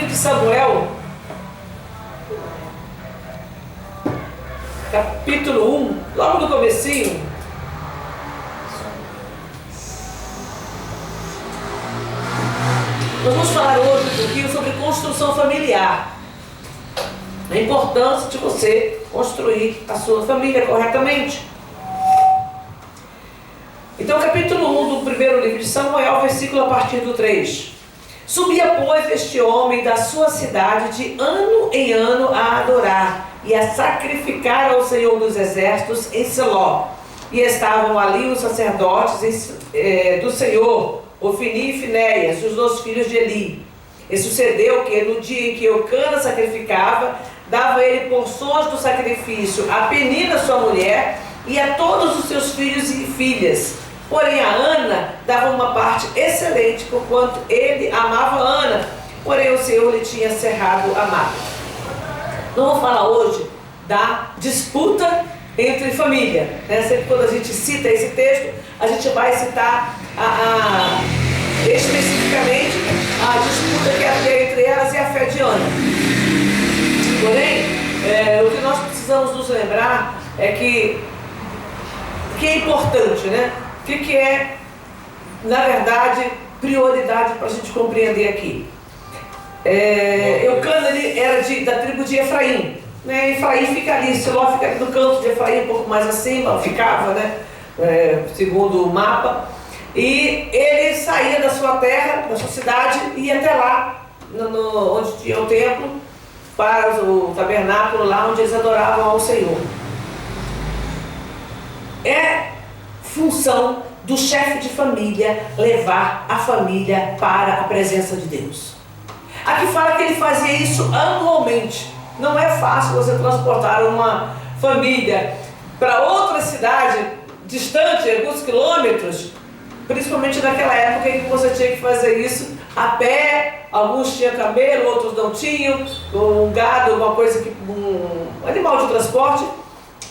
de Samuel, capítulo 1, logo no comecinho, nós vamos falar hoje um pouquinho sobre construção familiar. A importância de você construir a sua família corretamente. Então, capítulo 1 do primeiro livro de Samuel, versículo a partir do 3. Subia, pois, este homem da sua cidade de ano em ano a adorar e a sacrificar ao Senhor dos Exércitos em Siló. E estavam ali os sacerdotes do Senhor, Ofni e Finéias, os 2 filhos de Eli. E sucedeu que no dia em que Eucana sacrificava, dava ele porções do sacrifício a Penina, sua mulher, e a todos os seus filhos e filhas. Porém a Ana dava uma parte excelente, porquanto ele amava Ana, porém o Senhor lhe tinha cerrado a mata. Não vou falar hoje da disputa entre família, né? Sempre quando a gente cita esse texto, a gente vai citar especificamente a disputa que havia entre elas e a fé de Ana. Porém, o que nós precisamos nos lembrar é que é importante, né? O que é, na verdade, prioridade para a gente compreender aqui. Eucana era da tribo de Efraim, né? Efraim fica ali, Siló fica ali no canto de Efraim, um pouco mais acima, ficava, né? Segundo o mapa. E ele saía da sua terra, da sua cidade, e ia até lá, onde tinha o templo, para o tabernáculo, lá onde eles adoravam ao Senhor. É função do chefe de família levar a família para a presença de Deus. Aqui fala que ele fazia isso anualmente. Não é fácil você transportar uma família para outra cidade distante, alguns quilômetros, principalmente naquela época em que você tinha que fazer isso a pé. Alguns tinham camelo, outros não tinham, um gado, um animal de transporte,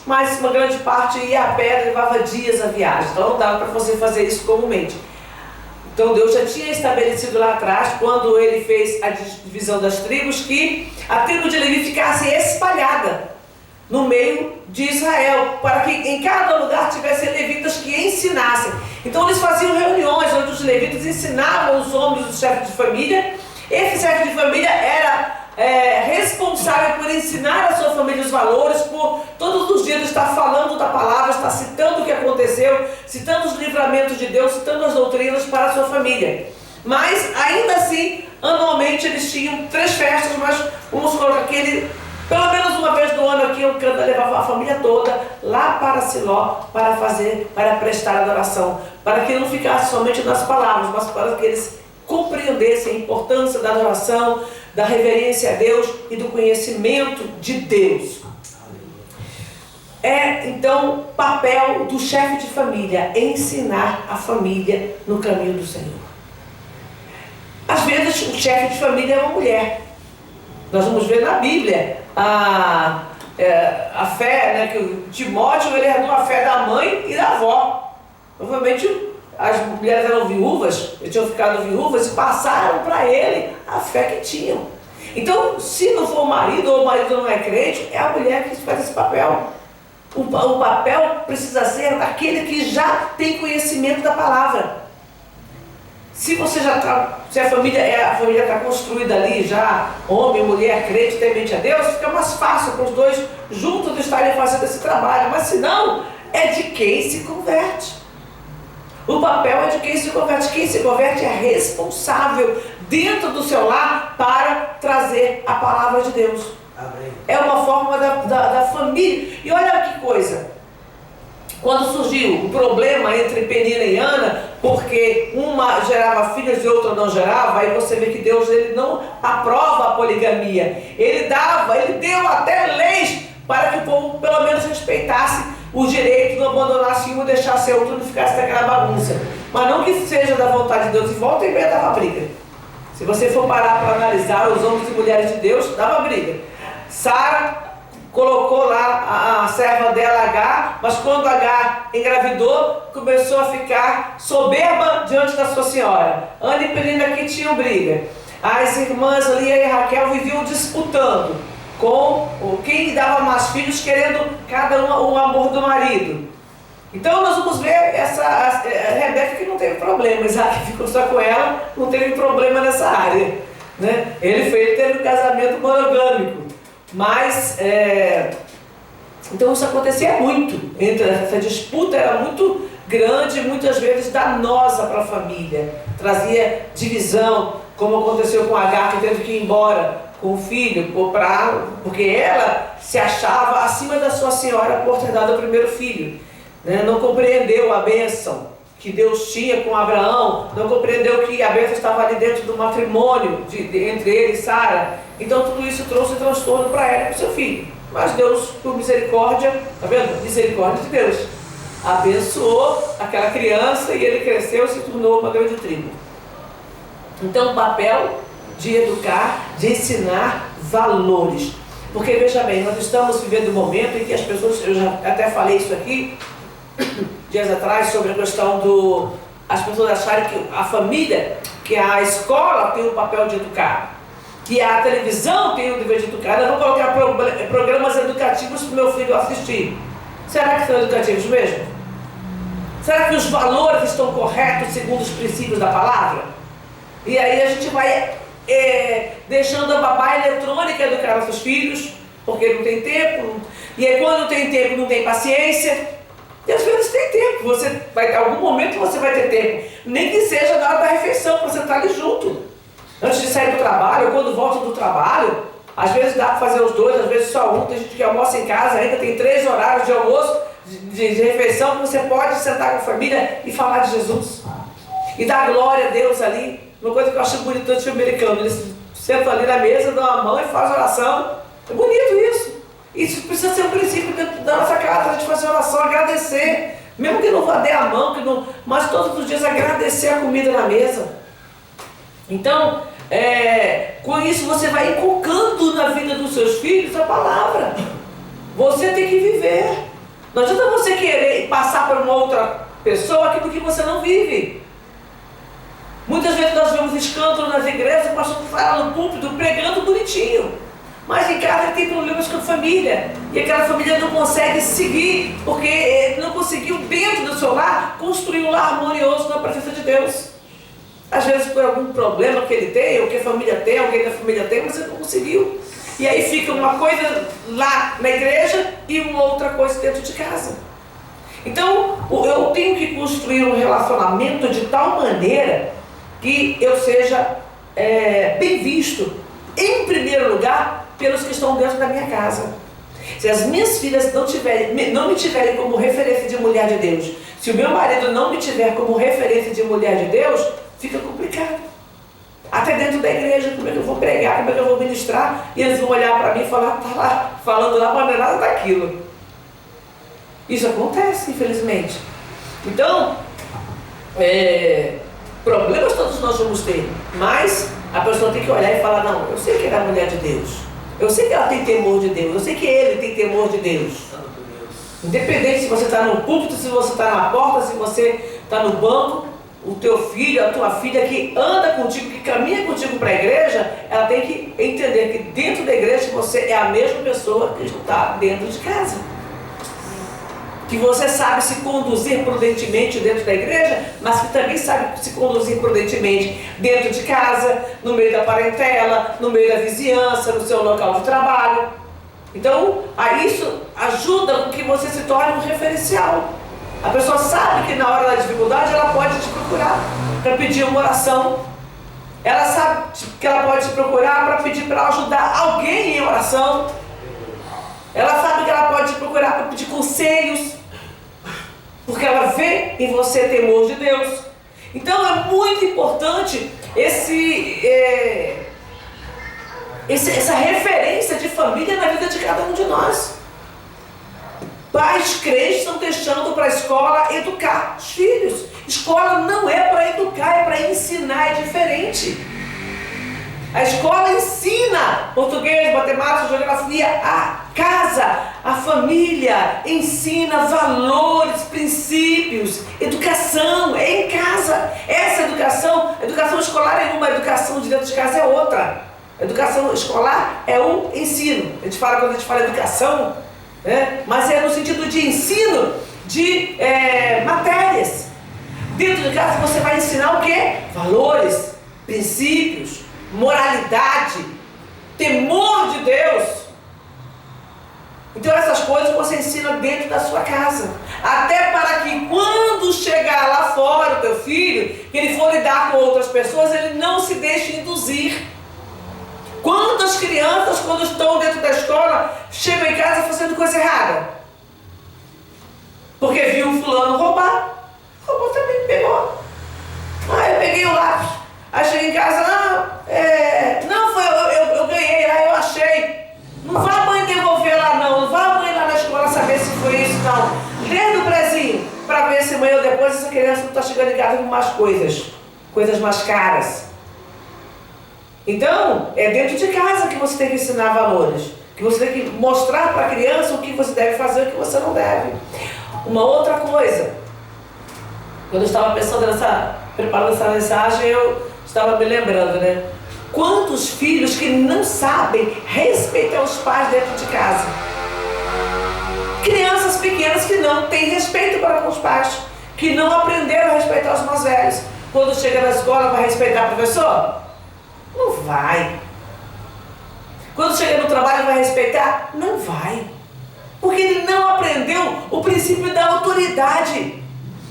mas uma grande parte ia a pé, levava dias a viagem, então não dava para você fazer isso comumente. Então Deus já tinha estabelecido lá atrás, quando ele fez a divisão das tribos, que a tribo de Levi ficasse espalhada no meio de Israel, para que em cada lugar tivessem levitas que ensinassem. Então eles faziam reuniões onde os levitas ensinavam os homens, os chefes de família. Esse chefe de família era responsável por ensinar a sua família os valores, por todos os dias estar falando da palavra, estar citando o que aconteceu, citando os livramentos de Deus, citando as doutrinas para a sua família. Mas ainda assim, anualmente eles tinham 3 festas, mas vamos colocar aquele, pelo menos uma vez no ano aqui, o Cana levava a família toda lá para Siló para prestar adoração, para que não ficasse somente nas palavras, mas para que eles compreendessem a importância da adoração, da reverência a Deus e do conhecimento de Deus. Então, papel do chefe de família é ensinar a família no caminho do Senhor. Às vezes, o chefe de família é uma mulher. Nós vamos ver na Bíblia a fé, né, que o Timóteo ele herdou a fé da mãe e da avó. Provavelmente as mulheres eram viúvas, eles tinham ficado viúvas e passaram para ele a fé que tinham. Então, se não for o marido ou o marido não é crente, é a mulher que faz esse papel. O papel precisa ser daquele que já tem conhecimento da palavra. Se você se a família está construída ali já, homem, mulher, crente, temente a Deus, fica mais fácil para os dois juntos estarem fazendo esse trabalho. Mas se não, é de quem se converte. O papel é de quem se converte. Quem se converte é responsável dentro do seu lar para trazer a palavra de Deus. Amém. É uma forma da família. E olha que coisa. Quando surgiu o problema entre Penina e Ana, porque uma gerava filhos e outra não gerava, aí você vê que Deus ele não aprova a poligamia. Ele deu até leis para que o povo pelo menos respeitasse o direito, não abandonasse um e deixasse outro, não ficasse naquela bagunça. Mas não que seja da vontade de Deus, e volta e meia dava briga. Se você for parar para analisar os homens e mulheres de Deus, dava briga. Sara colocou lá a serva dela, Agar, mas quando Agar engravidou, começou a ficar soberba diante da sua senhora. Ana e Penina aqui tinham briga. As irmãs Lia e Raquel viviam disputando com quem dava mais filhos, querendo cada uma o amor do marido. Então nós vamos ver a Rebeca, que não teve problema, Isaac ficou só com ela, não teve problema nessa área, né? Ele teve um casamento monogâmico, mas então isso acontecia muito, essa disputa era muito grande, muitas vezes danosa para a família, trazia divisão, como aconteceu com Agar, que teve que ir embora com o filho, porque ela se achava acima da sua senhora por ter dado o primeiro filho, né? Não compreendeu a bênção que Deus tinha com Abraão, não compreendeu que a bênção estava ali dentro do matrimônio entre ele e Sara. Então tudo isso trouxe transtorno para ela e para o seu filho. Mas Deus, por misericórdia, tá vendo? Misericórdia de Deus, abençoou aquela criança e ele cresceu e se tornou uma grande tribo. Então o papel de educar, de ensinar valores. Porque veja bem, nós estamos vivendo um momento em que as pessoas, eu já até falei isso aqui dias atrás, sobre a questão as pessoas acharem que a família, que a escola tem o papel de educar, que a televisão tem o dever de educar. Eu vou colocar programas educativos para o meu filho assistir. Será que são educativos mesmo? Será que os valores estão corretos segundo os princípios da palavra? E aí a gente vai deixando a babá eletrônica educar nossos filhos, porque não tem tempo. E aí quando não tem tempo, não tem paciência. E às vezes tem tempo, em algum momento você vai ter tempo, nem que seja na hora da refeição, para você estar ali junto. Antes de sair do trabalho, ou quando volta do trabalho, às vezes dá para fazer os dois, às vezes só um. Tem gente que almoça em casa, ainda tem 3 horários de almoço, de refeição, que você pode sentar com a família e falar de Jesus. E dar glória a Deus ali. Uma coisa que eu acho bonito do filme americano, eles sentam ali na mesa, dão a mão e fazem oração. É bonito isso. Isso precisa ser um princípio dentro da nossa casa, a gente fazer oração, agradecer. Mesmo que não vá dar a mão, mas todos os dias agradecer a comida na mesa. Então, com isso você vai inculcando na vida dos seus filhos a palavra. Você tem que viver. Não adianta você querer passar para uma outra pessoa aquilo que você não vive. Muitas vezes nós vemos escândalo nas igrejas, o pastor fala no púlpito, pregando bonitinho. Mas em casa ele tem problemas com a família. E aquela família não consegue seguir, porque ele não conseguiu dentro do seu lar construir um lar harmonioso na presença de Deus. Às vezes por algum problema que ele tem, ou que a família tem, alguém da família tem, mas ele não conseguiu. E aí fica uma coisa lá na igreja e uma outra coisa dentro de casa. Então eu tenho que construir um relacionamento de tal maneira que eu seja bem visto, em primeiro lugar, pelos que estão dentro da minha casa. Se as minhas filhas não me tiverem como referência de mulher de Deus, se o meu marido não me tiver como referência de mulher de Deus, fica complicado. Até dentro da igreja, como é que eu vou pregar, como é que eu vou ministrar, e eles vão olhar para mim e falar, tá lá, falando lá, mas não é nada daquilo. Isso acontece, infelizmente. Então, problemas todos nós vamos ter, mas a pessoa tem que olhar e falar, não, eu sei que ela é a mulher de Deus, eu sei que ela tem temor de Deus, eu sei que ele tem temor de Deus. Independente se você está no púlpito, se você está na porta, se você está no banco, o teu filho, a tua filha que anda contigo, que caminha contigo para a igreja, ela tem que entender que dentro da igreja você é a mesma pessoa que está dentro de casa. Que você sabe se conduzir prudentemente dentro da igreja, mas que também sabe se conduzir prudentemente dentro de casa, no meio da parentela, no meio da vizinhança, no seu local de trabalho. Então, isso ajuda com que você se torne um referencial. A pessoa sabe que na hora da dificuldade ela pode te procurar para pedir uma oração. Ela sabe que ela pode te procurar para pedir para ajudar alguém em oração. Ela sabe que ela pode te procurar para pedir conselhos, porque ela vê em você temor de Deus. Então é muito importante essa referência de família na vida de cada um de nós. Pais crentes estão deixando para a escola educar os filhos. Escola não é para educar, é para ensinar, é diferente. A escola ensina português, matemática, geografia, a casa. A família ensina valores, princípios, educação, é em casa. Essa educação escolar é uma, educação de dentro de casa é outra. Educação escolar é o ensino. Quando a gente fala educação, né? Mas é no sentido de ensino de matérias. Dentro de casa você vai ensinar o quê? Valores, princípios, moralidade, temor de Deus. Então essas coisas você ensina dentro da sua casa. Até para que quando chegar lá fora o teu filho, que ele for lidar com outras pessoas, ele não se deixe induzir. Quantas crianças, quando estão dentro da escola, chegam em casa fazendo coisa errada? Porque viu um fulano roubar. Roubou também, pegou. Eu peguei o lápis. Aí cheguei em casa, não, foi eu ganhei lá, eu achei. Não vá a mãe devolver lá não vá a mãe lá na escola saber se foi isso não. Desde o prezinho, para ver se amanhã ou depois essa criança não está chegando em casa com mais coisas mais caras. Então, é dentro de casa que você tem que ensinar valores, que você tem que mostrar para a criança o que você deve fazer e o que você não deve. Uma outra coisa, quando eu estava preparando essa mensagem, eu estava me lembrando, né? Quantos filhos que não sabem respeitar os pais dentro de casa? Crianças pequenas que não têm respeito para com os pais, que não aprenderam a respeitar os mais velhos. Quando chega na escola, vai respeitar o professor? Não vai. Quando chega no trabalho, vai respeitar? Não vai. Porque ele não aprendeu o princípio da autoridade.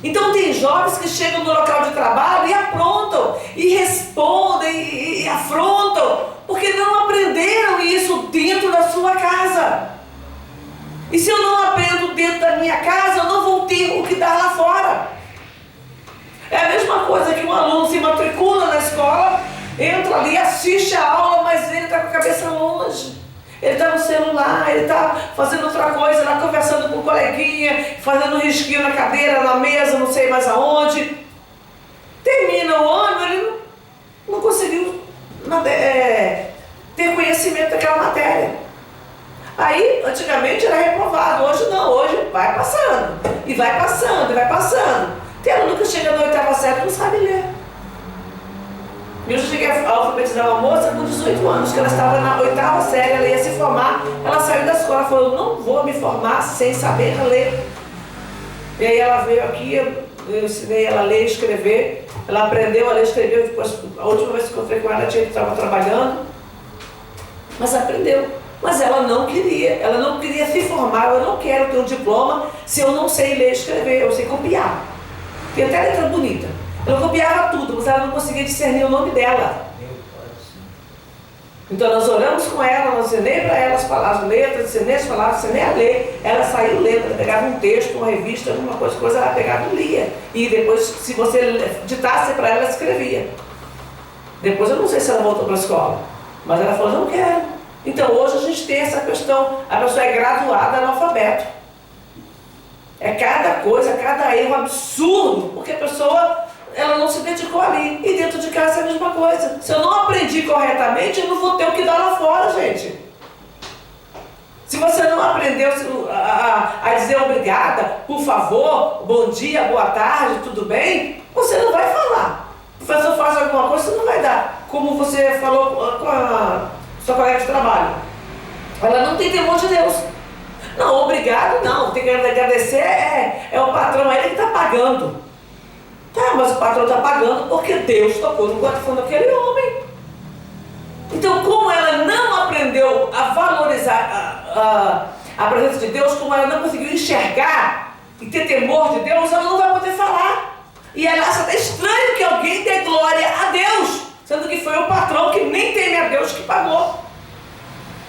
Então tem jovens que chegam no local de trabalho e aprontam, e respondem, e afrontam, porque não aprenderam isso dentro da sua casa. E se eu não aprendo dentro da minha casa, eu não vou ter o que dar lá fora. É a mesma coisa que um aluno se matricula na escola, entra ali, assiste a aula, mas ele está com a cabeça longe. Ele está no celular, ele está fazendo outra coisa, está conversando com o coleguinha, fazendo um risquinho na cadeira, na mesa, não sei mais aonde. Termina o ano, ele não conseguiu ter conhecimento daquela matéria. Aí, antigamente era reprovado, hoje não, hoje vai passando, e vai passando, e vai passando. Tem aluno que chega na 8ª série e não sabe ler. Eu já cheguei a alfabetizar uma moça com 18 anos, que ela estava na 8ª série, ela ia se formar, ela saiu da escola e falou, não vou me formar sem saber ler. E aí ela veio aqui, eu ensinei ela a ler e escrever, ela aprendeu a ler e escrever, depois, a última vez que eu encontrei com ela, ela estava trabalhando, mas aprendeu. Mas ela não queria se formar, eu não quero ter um diploma se eu não sei ler e escrever, eu sei copiar. Tem até letra bonita. Ela copiava tudo, mas ela não conseguia discernir o nome dela. Então nós oramos com ela, nós ensinei para ela as palavras, letras, ensinei as palavras, ensinei a ler. Ela saiu lendo, ela pegava um texto, uma revista, alguma coisa, ela pegava e lia. E depois, se você ditasse para ela, ela escrevia. Depois eu não sei se ela voltou para a escola, mas ela falou, não quero. Então hoje a gente tem essa questão, a pessoa é graduada analfabeto. É cada coisa, cada erro absurdo, porque a pessoa ela não se dedicou ali. E dentro de casa é a mesma coisa. Se eu não aprendi corretamente, eu não vou ter o que dar lá fora, gente. Se você não aprendeu a dizer obrigada, por favor, bom dia, boa tarde, tudo bem, você não vai falar. O professor faz alguma coisa, você não vai dar. Como você falou com a sua colega de trabalho. Ela não tem temor de Deus. Não, obrigado não. Tem que agradecer, é o patrão, é ele que está pagando. Tá, mas o patrão está pagando porque Deus tocou no coração daquele homem. Então, como ela não aprendeu a valorizar a presença de Deus, como ela não conseguiu enxergar e ter temor de Deus, ela não vai poder falar. E ela acha até estranho que alguém dê glória a Deus, sendo que foi o patrão que nem teme a Deus que pagou.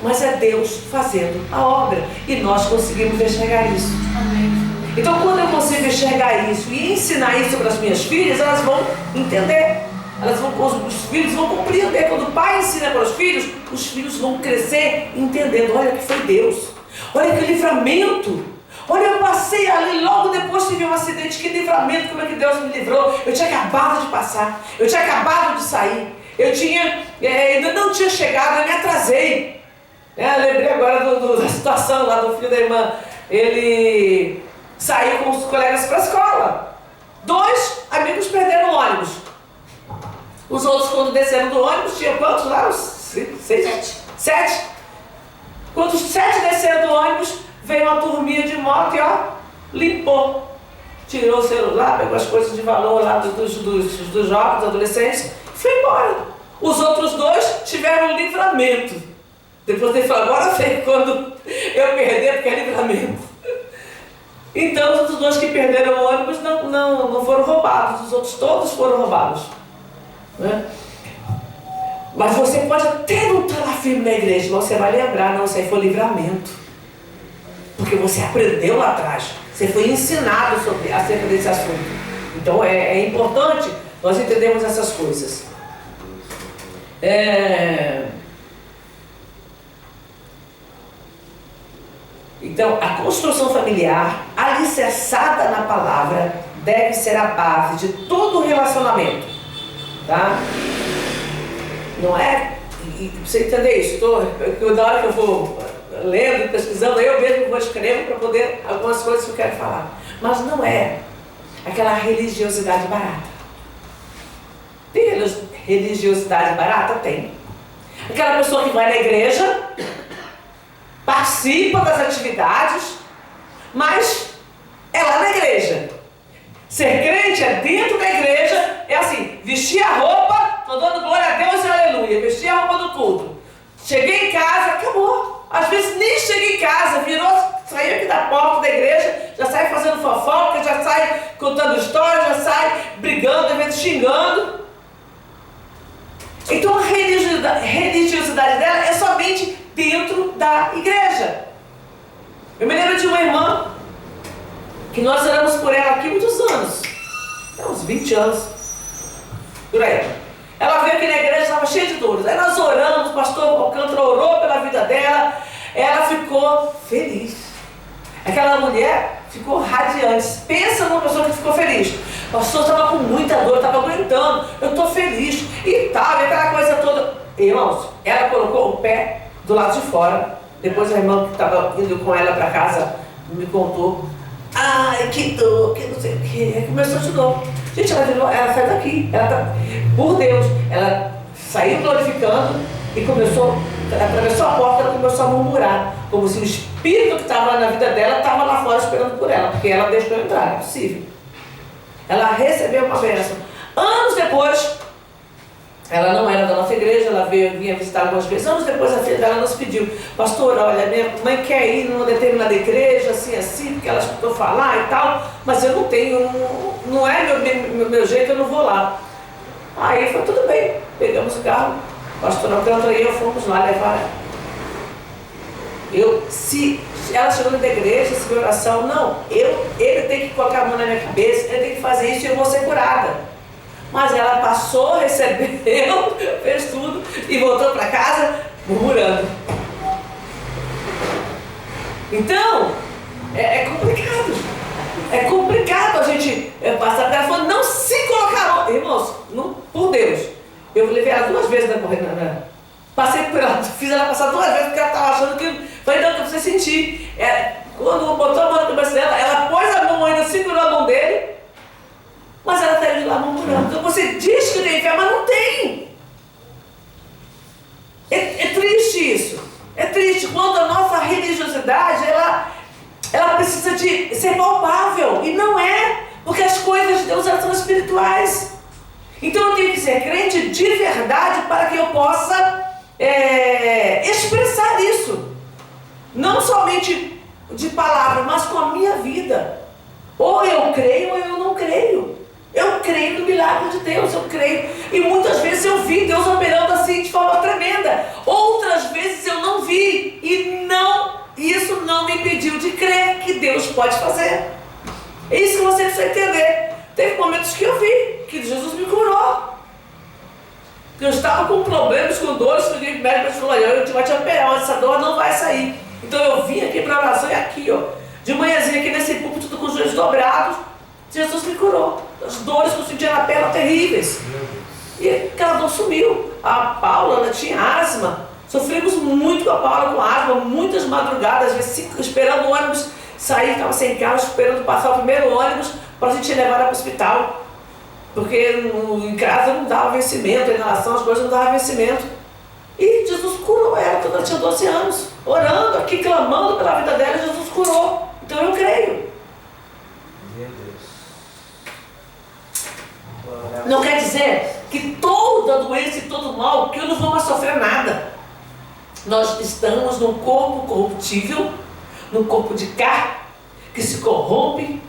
Mas é Deus fazendo a obra e nós conseguimos enxergar isso. Amém. Então, quando eu consigo enxergar isso e ensinar isso para as minhas filhas, elas vão entender. Os filhos vão compreender. Quando o pai ensina para os filhos vão crescer entendendo. Olha que foi Deus. Olha que livramento. Olha, eu passei ali, logo depois tive um acidente. Que livramento, como é que Deus me livrou. Eu tinha acabado de passar. Eu tinha acabado de sair. Eu ainda não tinha chegado, eu me atrasei. Eu lembrei agora da situação lá do filho da irmã. Ele saiu com os colegas para a escola. 2 amigos perderam o ônibus. Os outros, quando desceram do ônibus, tinha quantos lá? 7. Quando os 7 desceram do ônibus, veio uma turminha de moto e limpou. Tirou o celular, pegou as coisas de valor lá dos jovens, adolescentes, e foi embora. Os outros 2 tiveram um livramento. Depois ele falou, agora foi quando eu perder, porque é livramento. Então os outros 2 que perderam o ônibus não foram roubados, os outros todos foram roubados. Né? Mas você pode até não estar lá firme na igreja, mas você vai lembrar, não, isso aí foi livramento. Porque você aprendeu lá atrás, você foi ensinado acerca desse assunto. Então é importante nós entendermos essas coisas. Então, a construção familiar, alicerçada na palavra, deve ser a base de todo o relacionamento. Tá? Não é? E você entender isso? Na hora que eu vou lendo, pesquisando, eu mesmo vou escrever para poder algumas coisas que eu quero falar. Mas não é aquela religiosidade barata. Tem religiosidade barata? Tem. Aquela pessoa que vai na igreja, participa das atividades, mas é lá na igreja. Ser crente é dentro da igreja, é assim, vestir a roupa, estou dando glória a Deus e aleluia, vestir a roupa do culto. Cheguei em casa, acabou. Às vezes nem cheguei em casa, saiu aqui da porta da igreja, já sai fazendo fofoca, já sai contando histórias, já sai brigando, às vezes xingando. Então a religiosidade dela é somente dentro da igreja. Eu me lembro de uma irmã que nós oramos por ela aqui muitos anos, uns 20 anos, por aí. Ela veio aqui na igreja, estava cheia de dores. Aí nós oramos, o pastor Alcântara orou pela vida dela, ela ficou feliz. Aquela mulher ficou radiante. Pensa numa pessoa que ficou feliz. O pastor estava com muita dor, estava aguentando, eu estou feliz e tal, e aquela coisa toda. Irmãos, ela colocou o pé do lado de fora. Depois a irmã que estava indo com ela para casa me contou. Ai, que dor, que não sei o que. Começou de novo. Gente, ela saiu daqui. Por Deus, ela saiu glorificando e atravessou a porta e começou a murmurar. Como se o espírito que estava na vida dela estava lá fora esperando por ela, porque ela deixou entrar, é possível. Ela recebeu uma bênção. Anos depois, ela não era da nossa igreja, ela vinha visitar algumas vezes. Anos depois a filha dela nos pediu, pastor, olha, minha mãe quer ir numa determinada igreja, assim, porque ela escutou falar e tal, mas eu não tenho, não é meu jeito, eu não vou lá. Aí foi tudo bem, pegamos o carro, o pastor Alcântara e eu fomos lá levar ela. Se ela chegou na igreja, se minha oração, ele tem que colocar a mão na minha cabeça, ele tem que fazer isso e eu vou ser curada. Mas ela passou, recebeu, fez tudo e voltou para casa murmurando. Então, é complicado. É complicado a gente passar. Porque ela falou, não se colocar. Irmãos, por Deus. Eu levei ela 2 vezes na corrida. Passei por ela, fiz ela passar 2 vezes porque ela estava achando que. Falei, não, que você sentir. Quando botou a mão na cabeça dela, ela pôs a mão ainda, segurou a mão dele. Mas ela está indo lá murmurando. Então você diz que tem fé, mas não tem. É triste isso. É triste quando a nossa religiosidade, ela precisa de ser palpável. E não é, porque as coisas de Deus elas são espirituais. Então eu tenho que ser crente de verdade para que eu possa expressar isso. Não somente de palavra, mas com a minha vida. Ou eu creio ou eu não creio. Eu creio no milagre de Deus, eu creio. E muitas vezes eu vi Deus operando assim de forma tremenda. Outras vezes eu não vi. E isso não me impediu de crer que Deus pode fazer. É isso que você precisa entender. Teve momentos que eu vi que Jesus me curou. Eu estava com problemas, com dores, que o médico falou, eu te vai te operar, essa dor não vai sair. Então eu vim aqui para a oração e aqui, de manhãzinha aqui nesse púlpito com os joelhos dobrados, Jesus me curou. As dores que eu sentia na perna terríveis. E aquela dor sumiu. A Paula, ela tinha asma. Sofremos muito com a Paula com asma, muitas madrugadas, às vezes esperando o ônibus sair, estava sem carro, esperando passar o primeiro ônibus para a gente levar ela para o hospital. Porque em casa não dava vencimento, a inalação, as coisas não davam vencimento. E Jesus curou ela quando ela tinha 12 anos, orando aqui, clamando pela vida dela, Jesus curou. Então eu creio. Meu Deus. Não quer dizer que toda doença e todo mal, que eu não vou mais sofrer nada. Nós estamos num corpo corruptível, num corpo de carne, que se corrompe,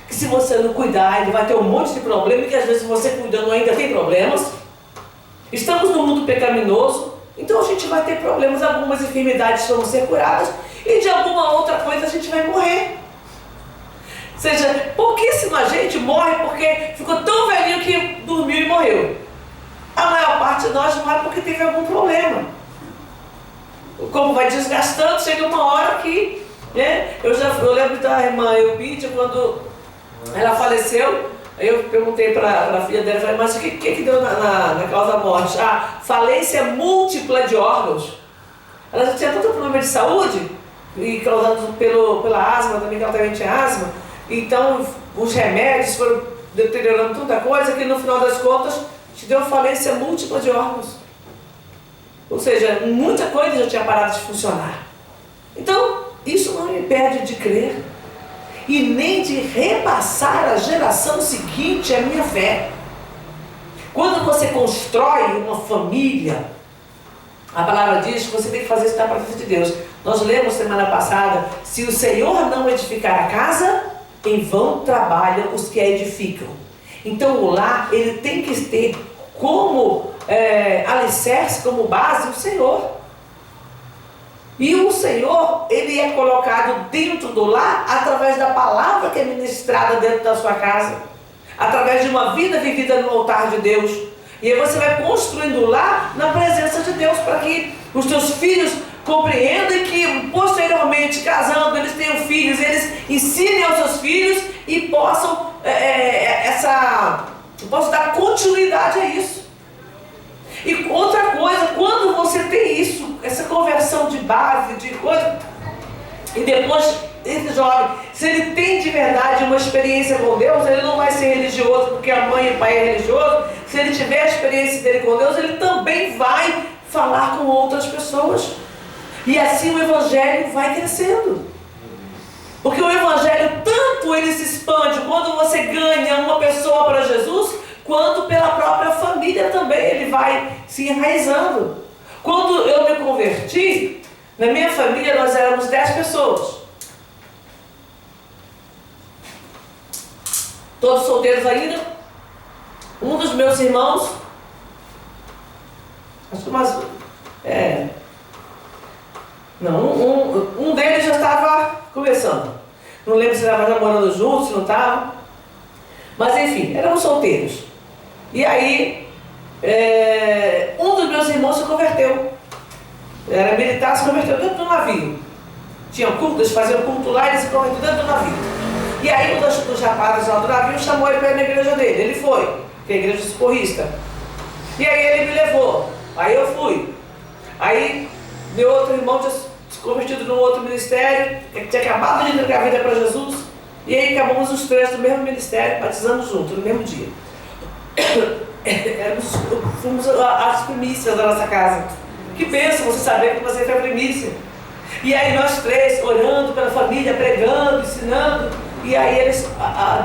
que se você não cuidar, ele vai ter um monte de problema, e que às vezes você cuidando ainda tem problemas. Estamos num mundo pecaminoso, então a gente vai ter problemas, algumas enfermidades vão ser curadas, e de alguma outra coisa a gente vai morrer. Ou seja, pouquíssima gente morre porque ficou tão velhinho que dormiu e morreu. A maior parte de nós morre porque teve algum problema. Como vai desgastando, chega uma hora que, né? Eu lembro da irmã Eubídia, quando ela faleceu, eu perguntei para a filha dela, falei, mas o que deu na causa da morte? Ah, falência múltipla de órgãos. Ela já tinha tanto problema de saúde, e causado pela asma, também que ela também tinha asma, então os remédios foram deteriorando tanta coisa que no final das contas te deu falência múltipla de órgãos. Ou seja, muita coisa já tinha parado de funcionar. Então, isso não me impede de crer e nem de repassar à geração seguinte a minha fé. Quando você constrói uma família, a palavra diz que você tem que fazer isso para a presença de Deus. Nós lemos semana passada, se o Senhor não edificar a casa, em vão trabalham os que a edificam. Então o lar, ele tem que ter como alicerce, como base, o Senhor. E o Senhor, ele é colocado dentro do lar através da palavra que é ministrada dentro da sua casa, através de uma vida vivida no altar de Deus. E aí você vai construindo o lar na presença de Deus, para que os teus filhos compreendam e que posteriormente, casando, eles tenham filhos, eles ensinem aos seus filhos e possam dar continuidade a isso. E outra coisa, quando você tem isso, essa conversão de base, de coisa, e depois esse jovem, se ele tem de verdade uma experiência com Deus, ele não vai ser religioso porque a mãe e o pai é religioso. Se ele tiver a experiência dele com Deus, ele também vai falar com outras pessoas. E assim o evangelho vai crescendo. Porque o evangelho, tanto ele se expande quando você ganha uma pessoa para Jesus, quanto pela própria família também ele vai se enraizando. Quando eu me converti, na minha família nós éramos 10 pessoas. Todos solteiros ainda. Um dos meus irmãos, acho que um deles já estava começando. Não lembro se estava namorando juntos, se não estava. Mas enfim, éramos solteiros. E aí, um dos meus irmãos se converteu. Era militar, se converteu dentro do navio. Tinha culto, eles faziam culto lá e ele se converteu dentro do navio. E aí um dos rapazes lá do navio chamou ele para ir na igreja dele. Ele foi, que é a igreja socorrista. E aí ele me levou. Aí eu fui. Aí meu outro irmão tinha se convertido num outro ministério, que tinha acabado de entregar a vida para Jesus. E aí acabamos os três do mesmo ministério, batizando juntos, no mesmo dia. Fomos as primícias da nossa casa. Que bênção você saber que você foi a primícia. E aí nós três, orando pela família, pregando, ensinando. E aí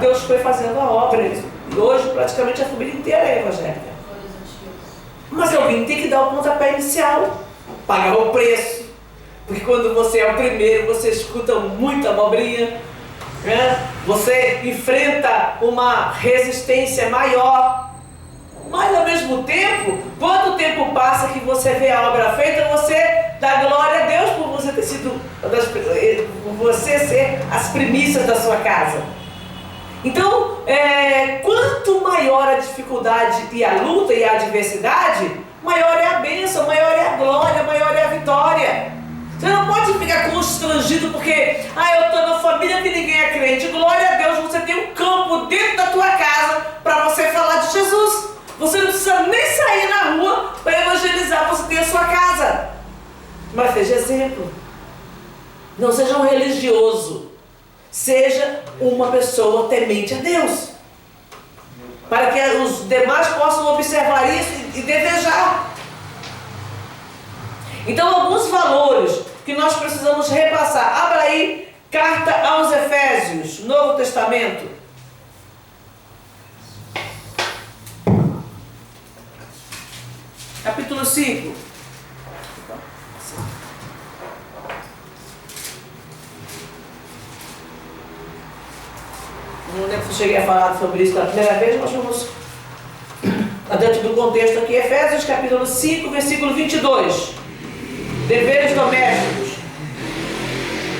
Deus foi fazendo a obra. E hoje praticamente a família inteira é evangélica. Mas alguém tem que dar o pontapé inicial, pagar o preço. Porque quando você é o primeiro, você escuta muita abobrinha, né? Você enfrenta uma resistência maior. Mas ao mesmo tempo, quando o tempo passa que você vê a obra feita, você dá glória a Deus por você ter sido, por você ser as primícias da sua casa. Então, quanto maior a dificuldade e a luta e a adversidade, maior é a bênção, maior é a glória, maior é a vitória. Você não pode ficar constrangido porque eu estou na família que ninguém é crente. Glória a Deus, você tem um campo dentro da tua casa para você falar de Jesus. Você não precisa nem sair na rua para evangelizar, você tem a sua casa. mas seja exemplo. Não seja um religioso. Seja uma pessoa temente a Deus. Para que os demais possam observar isso e desejar. Então, alguns valores que nós precisamos repassar. Abra aí, carta aos Efésios, Novo Testamento. Capítulo 5. Não lembro se eu cheguei a falar sobre isso pela primeira vez, mas vamos dentro do contexto aqui. Efésios capítulo 5, versículo 22. Deveres domésticos.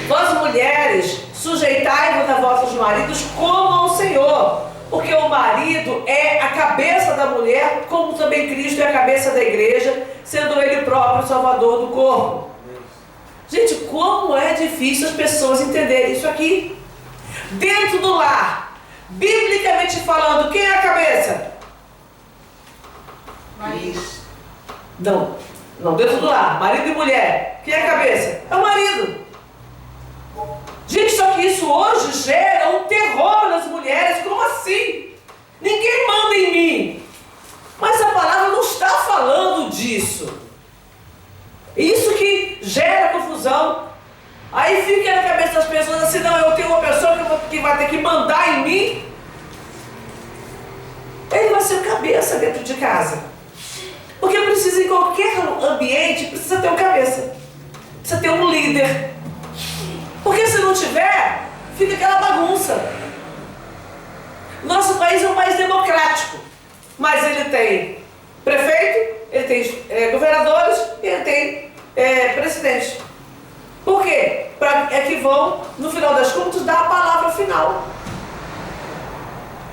Vós mulheres, sujeitai-vos a vossos maridos como ao Senhor, porque o marido é a cabeça da mulher, como também Cristo é a cabeça da igreja, sendo ele próprio o salvador do corpo. Gente, como é difícil as pessoas entenderem isso aqui. Dentro do lar, biblicamente falando, quem é a cabeça? Marido. Não, dentro do lar, marido e mulher, quem é a cabeça? É o marido. Gente, só que isso hoje gera um terror nas mulheres. Como assim? Ninguém manda em mim. Mas a palavra não está falando disso. Isso que gera confusão. Aí fica na cabeça das pessoas assim: não, eu tenho uma pessoa que vai ter que mandar em mim. Ele vai ser cabeça dentro de casa. Porque precisa, em qualquer ambiente, precisa ter um cabeça. Precisa ter um líder. Porque se não tiver, fica aquela bagunça. Nosso país é um país democrático, mas ele tem prefeito, ele tem governadores e ele tem presidente. Por quê? É que vão, no final das contas, dar a palavra final.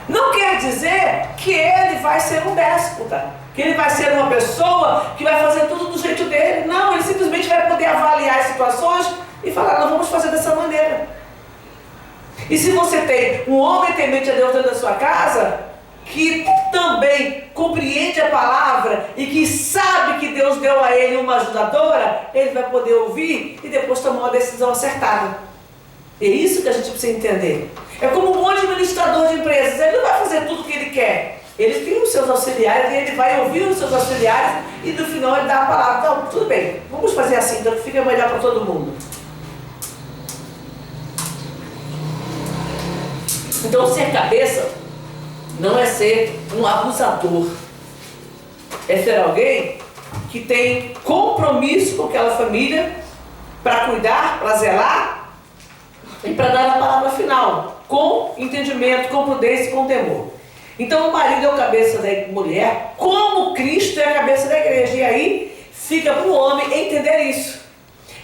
Não quer dizer que ele vai ser um déspota, que ele vai ser uma pessoa que vai fazer tudo do jeito dele. Não, ele simplesmente vai poder avaliar as situações e falar: não, vamos fazer dessa maneira. E se você tem um homem temente a Deus dentro da sua casa, que também compreende a palavra e que sabe que Deus deu a ele uma ajudadora, ele vai poder ouvir e depois tomar uma decisão acertada. É isso que a gente precisa entender. É como um bom administrador de empresas. Ele não vai fazer tudo o que ele quer. Ele tem os seus auxiliares e ele vai ouvir os seus auxiliares e no final ele dá a palavra: então, tudo bem, vamos fazer assim, então que fica melhor para todo mundo. Então, ser cabeça não é ser um abusador. É ser alguém que tem compromisso com aquela família para cuidar, para zelar e para dar a palavra final, com entendimento, com prudência e com temor. Então, o marido é o cabeça da mulher, como Cristo é a cabeça da igreja. E aí, fica para o homem entender isso.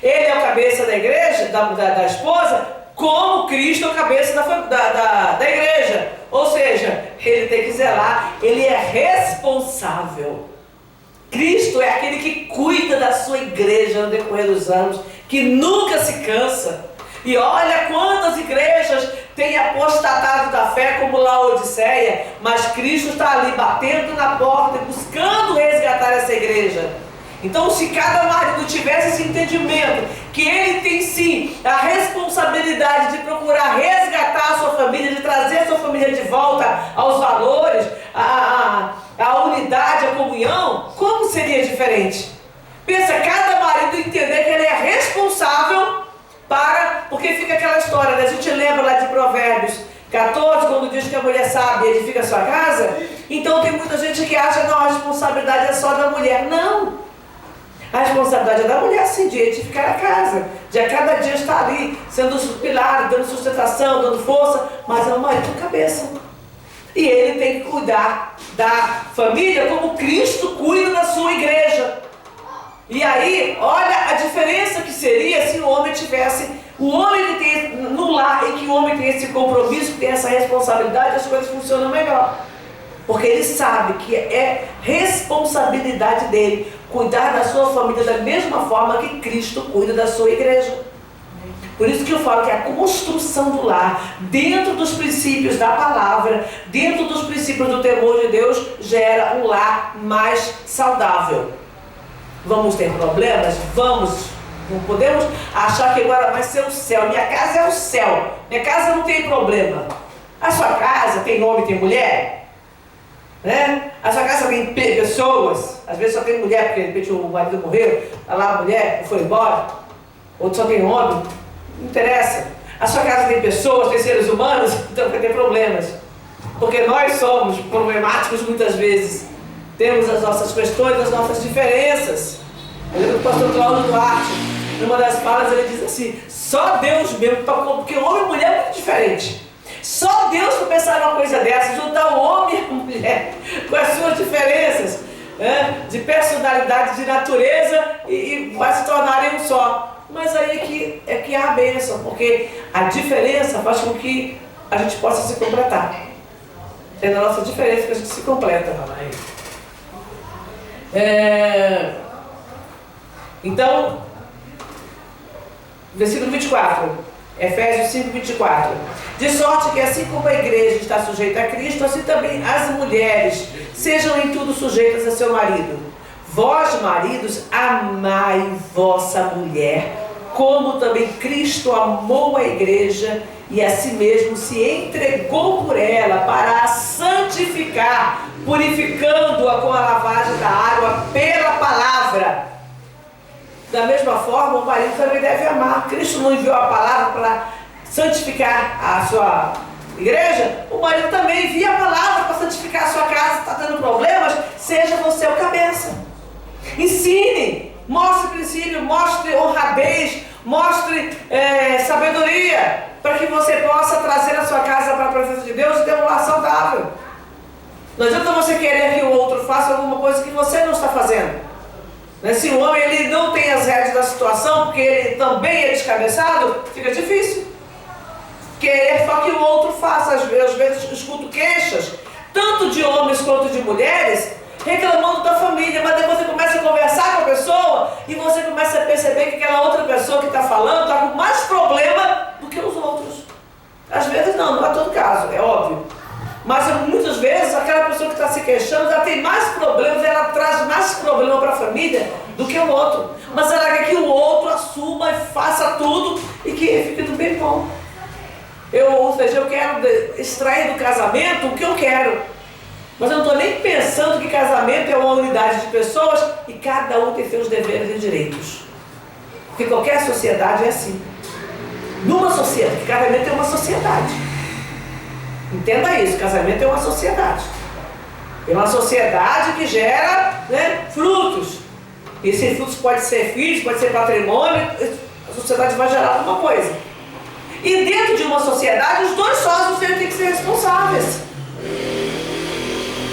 Ele é o cabeça da igreja, da esposa, como Cristo é a cabeça da igreja. Ou seja, ele tem que zelar, ele é responsável. Cristo é aquele que cuida da sua igreja no decorrer dos anos, que nunca se cansa. E olha quantas igrejas têm apostatado da fé, como Laodiceia, mas Cristo está ali batendo na porta e buscando resgatar essa igreja. Então, se cada marido tivesse esse entendimento, que ele tem sim a responsabilidade de procurar resgatar a sua família, de trazer a sua família de volta aos valores, a unidade, a comunhão, como seria diferente? Pensa, cada marido entender que ele é responsável porque fica aquela história, né? A gente lembra lá de Provérbios 14, quando diz que a mulher sábia edifica a sua casa. Então tem muita gente que acha: não, a responsabilidade é só da mulher. Não! A responsabilidade é da mulher, sim, de edificar a casa, de a cada dia estar ali, sendo pilar, dando sustentação, dando força, mas é o marido cabeça. E ele tem que cuidar da família como Cristo cuida da sua igreja. E aí, olha a diferença que seria se o homem tivesse, o homem que tem no lar, em que o homem tem esse compromisso, que tem essa responsabilidade, as coisas funcionam melhor. Porque ele sabe que é responsabilidade dele cuidar da sua família da mesma forma que Cristo cuida da sua igreja. Por isso que eu falo que a construção do lar, dentro dos princípios da palavra, dentro dos princípios do temor de Deus, gera um lar mais saudável. Vamos ter problemas? Vamos. Não podemos achar que agora vai ser o céu. Minha casa é o céu. Minha casa não tem problema. A sua casa tem homem, tem mulher? Né? A sua casa tem pessoas? Às vezes só tem mulher, porque de repente o marido morreu, tá lá a mulher foi embora. Outro só tem homem. Não interessa. A sua casa tem pessoas, tem seres humanos? Então vai ter problemas. Porque nós somos problemáticos muitas vezes. Temos as nossas questões, as nossas diferenças. Eu lembro do pastor Cláudio Duarte, numa das falas, ele diz assim: só Deus mesmo, porque homem e mulher é muito diferente. Só Deus para pensar numa coisa dessa, juntar o homem e a mulher, com as suas diferenças, né, de personalidade, de natureza, e vai se tornarem um só. Mas aí é que há a bênção, porque a diferença faz com que a gente possa se completar. É na nossa diferença que a gente se completa. Então, versículo 24, Efésios 5, 24. De sorte que assim como a igreja está sujeita a Cristo, assim também as mulheres sejam em tudo sujeitas a seu marido. Vós, maridos, amai vossa mulher, como também Cristo amou a igreja e a si mesmo se entregou por ela para a santificar, purificando-a com a lavagem da água pela palavra. Da mesma forma, o marido também deve amar. Cristo não enviou a palavra para santificar a sua igreja? O marido também envia a palavra para santificar a sua casa. Está tendo problemas? Seja você o cabeça. Ensine, mostre princípio, mostre honradez, mostre sabedoria, para que você possa trazer a sua casa para a presença de Deus e ter um lar saudável. Não adianta você querer que o outro faça alguma coisa que você não está fazendo. Se o homem ele não tem as rédeas da situação, porque ele também é descabeçado, fica difícil. Querer só que o outro faça. Às vezes escuto queixas, tanto de homens quanto de mulheres, reclamando da família, mas depois você começa a conversar com a pessoa e você começa a perceber que aquela outra pessoa que está falando está com mais problema do que os outros. Às vezes não é todo caso, é óbvio. Mas muitas vezes aquela pessoa que está se queixando, ela tem mais problemas, ela traz mais problema para a família do que o outro. Mas ela quer que o outro assuma e faça tudo e que fique tudo bem bom. Ou seja, eu quero extrair do casamento o que eu quero. Mas eu não estou nem pensando que casamento é uma unidade de pessoas e cada um tem seus deveres e direitos. Porque qualquer sociedade é assim. Numa sociedade, casamento é uma sociedade. Entenda isso, casamento é uma sociedade. É uma sociedade que gera, frutos. E esses frutos podem ser filhos, pode ser patrimônio, a sociedade vai gerar alguma coisa. E dentro de uma sociedade, os dois sócios têm que ser responsáveis.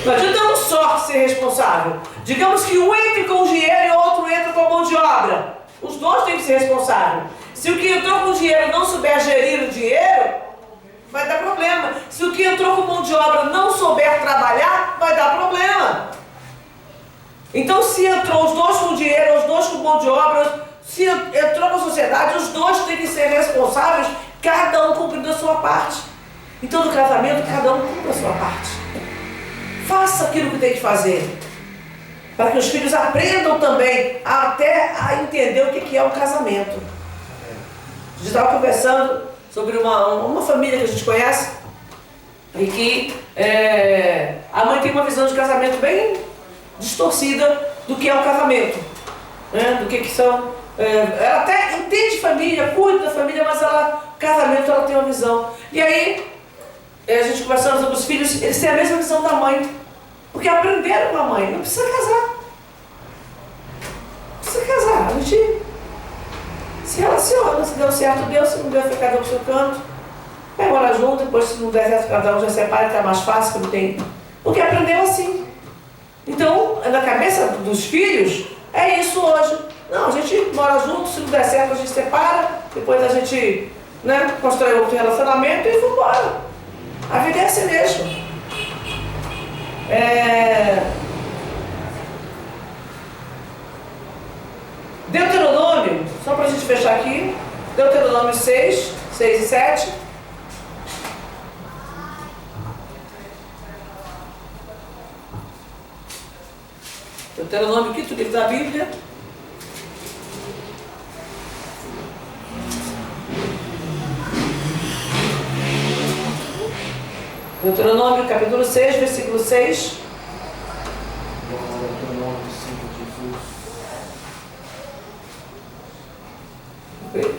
Não adianta um só ser responsável. Digamos que um entre com o dinheiro e o outro entra com a mão de obra. Os dois têm que ser responsáveis. Se o que entrou com o dinheiro não souber gerir o dinheiro, vai dar problema. Se o que entrou com mão de obra não souber trabalhar, vai dar problema. Então, se entrou os dois com dinheiro, os dois com mão de obra, se entrou na sociedade, os dois têm que ser responsáveis, cada um cumprindo a sua parte. Então, no casamento, cada um cumpre a sua parte. Faça aquilo que tem que fazer, para que os filhos aprendam também até a entender o que é um casamento. A gente estava conversando sobre uma família que a gente conhece e que a mãe tem uma visão de casamento bem distorcida do que é o casamento, do que são. Ela até entende família, cuida da família, mas casamento ela tem uma visão. E aí, a gente conversando sobre os filhos, eles têm a mesma visão da mãe, porque aprenderam com a mãe, não precisa casar. Não precisa casar, a gente se relaciona, se deu certo deu, se não deu, fica cada um pro seu canto, vai morar junto, depois se não der certo, cada um já separa, que é mais fácil, que não tem. Porque aprendeu assim. Então, na cabeça dos filhos, é isso hoje. Não, a gente mora junto, se não der certo a gente separa, depois a gente constrói outro relacionamento e vamos embora. A vida é assim mesmo. Deuteronômio, só para a gente fechar aqui, Deuteronômio 6 e 7. Deuteronômio, quinto livro da Bíblia. Deuteronômio capítulo 6, versículo 6. Deuteronômio 5, Jesus.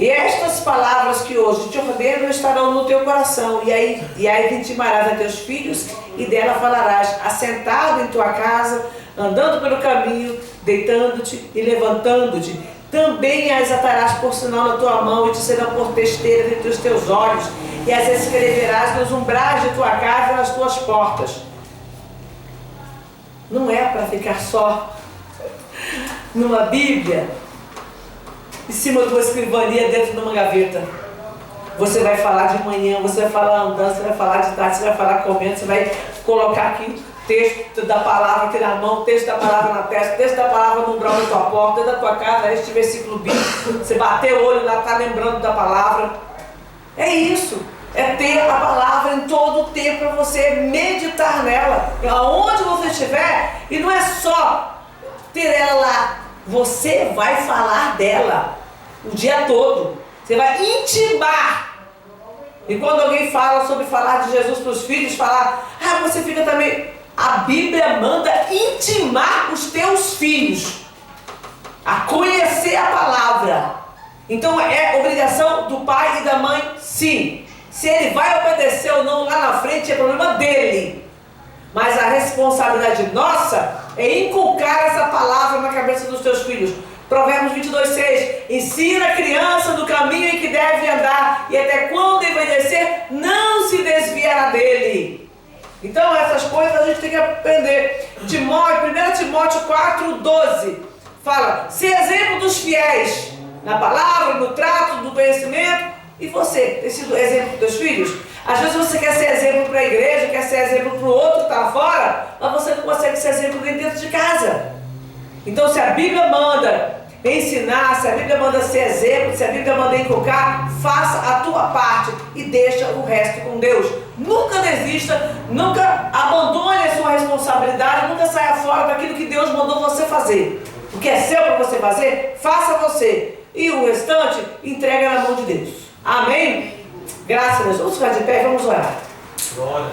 E estas palavras que hoje te ordeno estarão no teu coração, e aí intimarás a teus filhos, e dela falarás, assentado em tua casa, andando pelo caminho, deitando-te e levantando-te. Também as atarás por sinal na tua mão, e te serão por testeira entre os teus olhos, e as escreverás nos umbrais de tua casa e nas tuas portas. Não é para ficar só numa Bíblia, em cima de uma escrivaninha, dentro de uma gaveta. Você vai falar de manhã, você vai falar andando, você vai falar de tarde, você vai falar comendo, você vai colocar aqui o texto da palavra aqui na mão, o texto da palavra na testa, o texto da palavra no umbral da tua porta, dentro da tua casa, este versículo bíblico, você bater o olho lá, está lembrando da palavra. É isso, é ter a palavra em todo o tempo para você meditar nela, aonde você estiver, e não é só ter ela lá, você vai falar dela o dia todo, você vai intimar. E quando alguém fala sobre falar de Jesus para os filhos, falar, você fica também. A Bíblia manda intimar os teus filhos a conhecer a palavra. Então é obrigação do pai e da mãe, sim. Se ele vai obedecer ou não lá na frente é problema dele. Mas a responsabilidade nossa é inculcar essa palavra na cabeça dos teus filhos. Provérbios 22:6. Ensina a criança no caminho em que deve andar, e até quando envelhecer, não se desviará dele. Então essas coisas a gente tem que aprender. 1 Timóteo 4:12 fala, se exemplo dos fiéis na palavra, no trato, no conhecimento. E você, tem sido exemplo para os teus filhos? Às vezes você quer ser exemplo para a igreja, quer ser exemplo para o outro que está lá fora, mas você não consegue ser exemplo dentro de casa. Então se a Bíblia manda ensinar, se a Bíblia manda ser exemplo, se a Bíblia manda inculcar, faça a tua parte e deixa o resto com Deus. Nunca desista, nunca abandone a sua responsabilidade, nunca saia fora daquilo que Deus mandou você fazer. O que é seu para você fazer, faça você. E o restante, entrega na mão de Deus. Amém? Graças a Deus. Vamos ficar de pé e vamos orar. Glória.